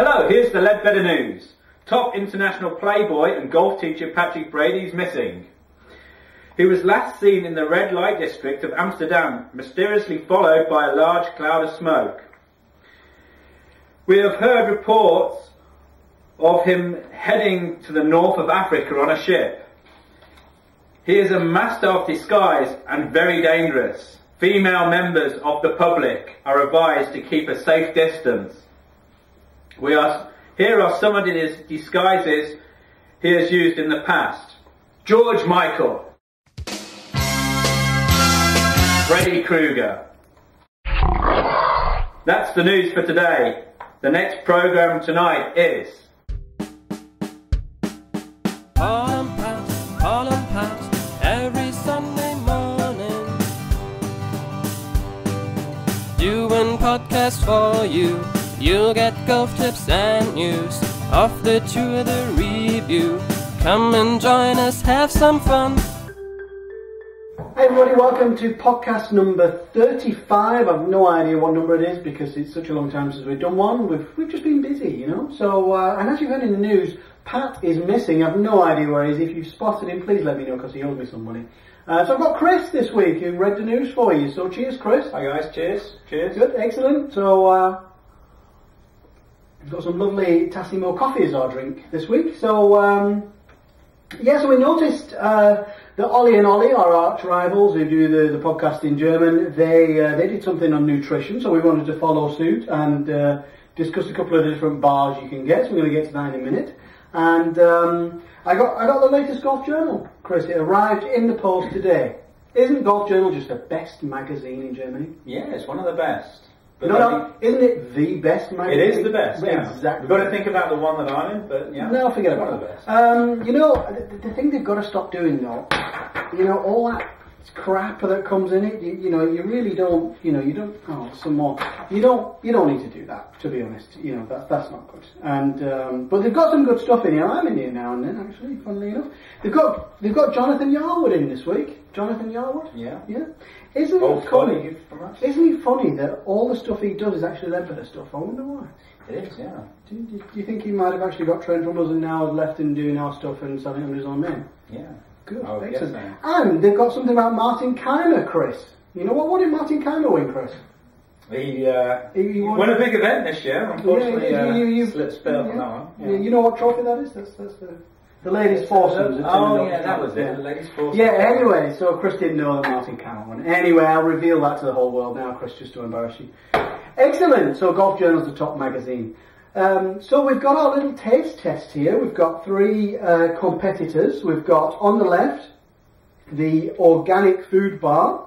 Hello, here's the Ledbetter News. Top international playboy and golf teacher Patrick Brady is missing. He was last seen in the red light district of Amsterdam, mysteriously followed by a large cloud of smoke. We have heard reports of him heading to the north of Africa on a ship. He is a master of disguise and very dangerous. Female members of the public are advised to keep a safe distance. Here are some of the disguises he has used in the past. George Michael. Freddy Krueger. That's the news for today. The next programme tonight is... Paul and Pat, every Sunday morning. Doing podcasts for you. You'll get golf tips and news off the tour, the review. Come and join us, have some fun. Hey everybody, welcome to podcast number 35. I've no idea what number it is because it's such a long time since we've done one. We've just been busy, you know. So, and as you've heard in the news, Pat is missing. I've no idea where he is. If you've spotted him, please let me know because he owes me some money. So I've got Chris this week who read the news for you. So cheers, Chris. Hi guys, cheers. Cheers. Good, excellent. So, we've got some lovely Tassimo coffee as our drink this week. So, so we noticed that Ollie and Ollie, our arch rivals who do the podcast in German, they did something on nutrition, so we wanted to follow suit and discuss a couple of the different bars you can get. So we're going to get to that in a minute. And I got the latest Golf Journal, Chris. It arrived in the post today. Isn't Golf Journal just the best magazine in Germany? Yeah, it's one of the best. No, isn't it the best magazine? It is the best, yeah. Exactly. We've got to think about the one that I'm in, but yeah. No, forget it's about one it. of the best. You know, the thing they've got to stop doing though, you know, all that crap that comes in it, you know, you really don't, you know, you don't, some more. You don't need to do that, to be honest. You know, that's not good. And, but they've got some good stuff in here. I'm in here now and then, actually, funnily enough. They've got Jonathan Yarwood in this week. Jonathan Yarwood? Yeah. Yeah. Isn't it funny that all the stuff he does is actually Ledbetter stuff? I wonder why. It is, yeah. Do you think he might have actually got trained from us and now has left and doing our stuff and selling under his own name? Yeah. Good, Oh, excellent. yes, And they've got something about Martin Keimer, Chris. You know what did Martin Keimer win, Chris? He won a big event this year. Unfortunately, you split on that one. Yeah. You know what trophy that is? That's the ladies' foursomes. That was it. The ladies' foursomes. Yeah, anyway, so Chris didn't know that Martin Keimer won. Anyway, I'll reveal that to the whole world now, Chris, just to embarrass you. Excellent. So Golf Journal's the top magazine. So we've got our little taste test here. We've got three competitors. We've got on the left the organic food bar.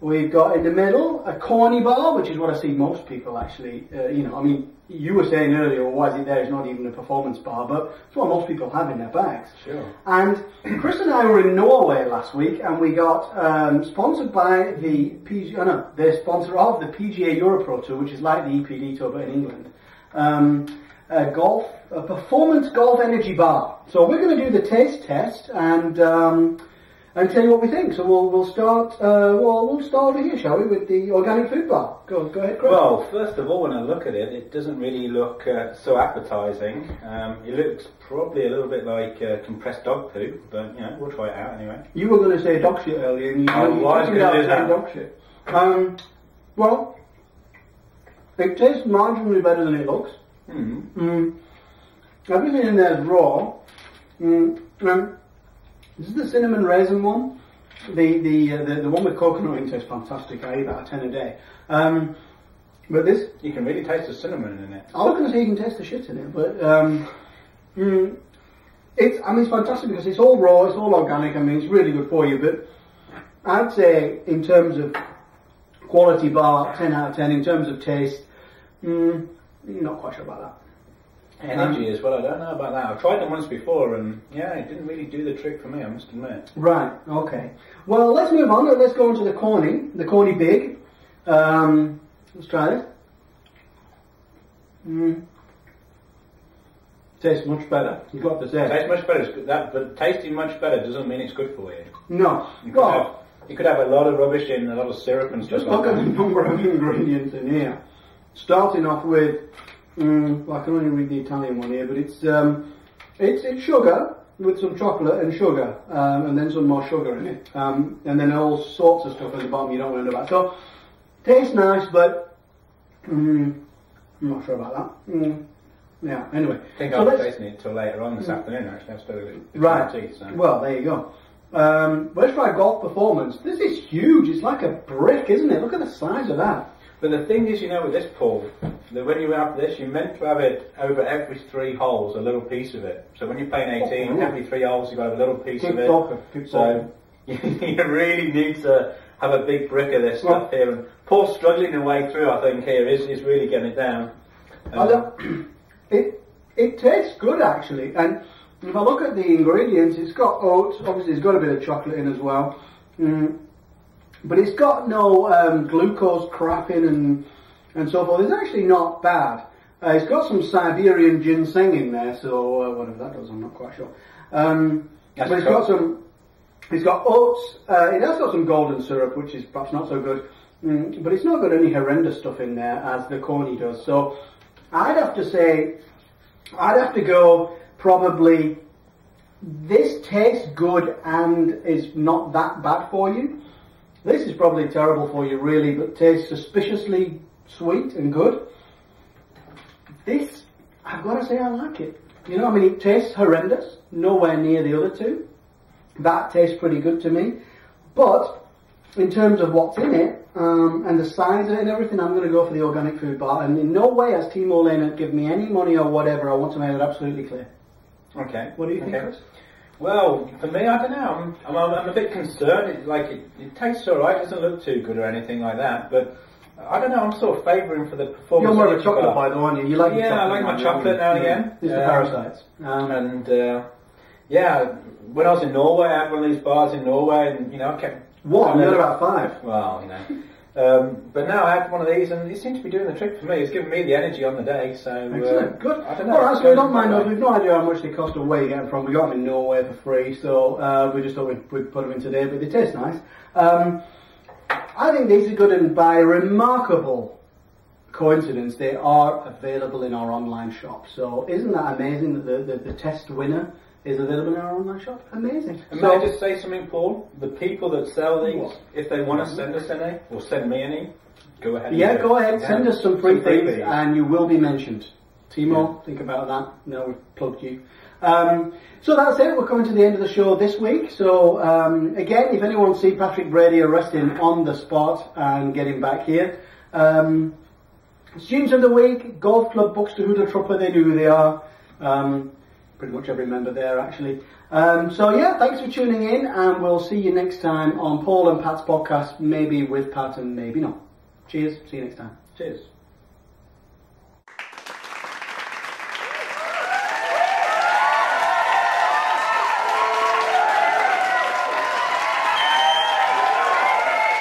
We've got in the middle a corny bar, which is what I see most people actually, I mean, you were saying earlier, well, why is it there? It's not even a performance bar, but it's what most people have in their bags. Sure. And Chris and I were in Norway last week, and we got sponsored by the they're sponsor of the PGA Europro Tour, which is like the EPD Tour but in England. A performance golf energy bar. So we're going to do the taste test and tell you what we think. So we'll start over here, shall we, with the organic food bar. Go ahead, Chris. Well, first of all, when I look at it, it doesn't really look so appetising. It looks probably a little bit like compressed dog poo, but you know, we'll try it out anyway. You were going to say dog shit earlier, and you was going to do that. Dog shit. Well, it tastes marginally better than it looks. Everything in there is raw. This is the cinnamon raisin one. The one with coconut in tastes fantastic. I eat that at 10 a day. But this, you can really taste the cinnamon in it. I was going to say you can taste the shit in it, but it's fantastic because it's all raw, it's all organic. I mean, it's really good for you. But I'd say in terms of quality bar, 10 out of 10. In terms of taste, not quite sure about that. Energy as well, I don't know about that. I've tried them once before and yeah, it didn't really do the trick for me, I must admit. Right, okay. Well, let's move on. Let's go on to the corny big. Let's try this. Tastes much better, you've got to say. Tastes much better, but tasting much better doesn't mean it's good for you. No. You could have a lot of rubbish in, a lot of syrup and stuff like that. Just look at the number of ingredients in here. Starting off with Well, I can only read the Italian one here, but it's sugar with some chocolate and sugar, and then some more sugar in it, and then all sorts of stuff at the bottom you don't want to know about. So, tastes nice, but I'm not sure about that. Yeah, anyway. I think I'll be tasting it till later on this afternoon, actually. I've still right. tea, so. Well, there you go. Let's try Golf Performance. This is huge. It's like a brick, isn't it? Look at the size of that. But the thing is, with this, Paul, that when you have this, you're meant to have it over every 3 holes, a little piece of it. So when you're playing 18, every 3 holes you've got a little piece of it. So you really need to have a big brick of this stuff here. And Paul's struggling the way through, I think, here. Is really getting it down. It tastes good, actually. And if I look at the ingredients, it's got oats. Obviously, it's got a bit of chocolate in as well. But it's got no glucose crap in and so forth. It's actually not bad. It's got some Siberian ginseng in there, so whatever that does, I'm not quite sure. But it's got oats. It has got some golden syrup, which is perhaps not so good. But it's not got any horrendous stuff in there as the Coney does. So I'd have to go probably. This tastes good and is not that bad for you. This is probably terrible for you, really, but tastes suspiciously sweet and good. This, I've got to say, I like it. It tastes horrendous, nowhere near the other two. That tastes pretty good to me. But in terms of what's in it and the size of it and everything, I'm going to go for the organic food bar. And in no way has Timo Lehnert given me any money or whatever. I want to make that absolutely clear. Okay. What do you think, Chris? Well, for me, I don't know. I'm a bit concerned. It tastes all right. It doesn't look too good or anything like that. But I don't know. I'm sort of favouring for the performance. You're more of a chocolate boy, though, aren't you? You like chocolate. I like my chocolate now and again. It's the parasites. When I was in Norway, I had one of these bars in Norway, and I kept. What? You had about 5. Well, but now I had one of these, and it seems to be doing the trick for me. It's giving me the energy on the day, so excellent, good. I don't know. All right, so we don't mind those. We've no idea how much they cost or where you get them from. We got them in Norway for free, so we just thought we'd put them in today. But they taste nice. I think these are good, and by a remarkable coincidence, they are available in our online shop. So isn't that amazing that the test winner is available in our online shop? Amazing. And may I just say something, Paul? The people that sell these, if they want to send us any, or send me any, go ahead. Yeah, go ahead. Send us some free things and you will be mentioned. Timo, think about that. No, we've plugged you. So that's it. We're coming to the end of the show this week. So again, if anyone wants to see Patrick Brady arresting on the spot and get him back here, students of the week, Golf Club, Buxter, Hooter, Trupper, they know who they are. Pretty much every member there, actually. So yeah, thanks for tuning in, and we'll see you next time on Paul and Pat's podcast, maybe with Pat and maybe not. Cheers, see you next time. Cheers.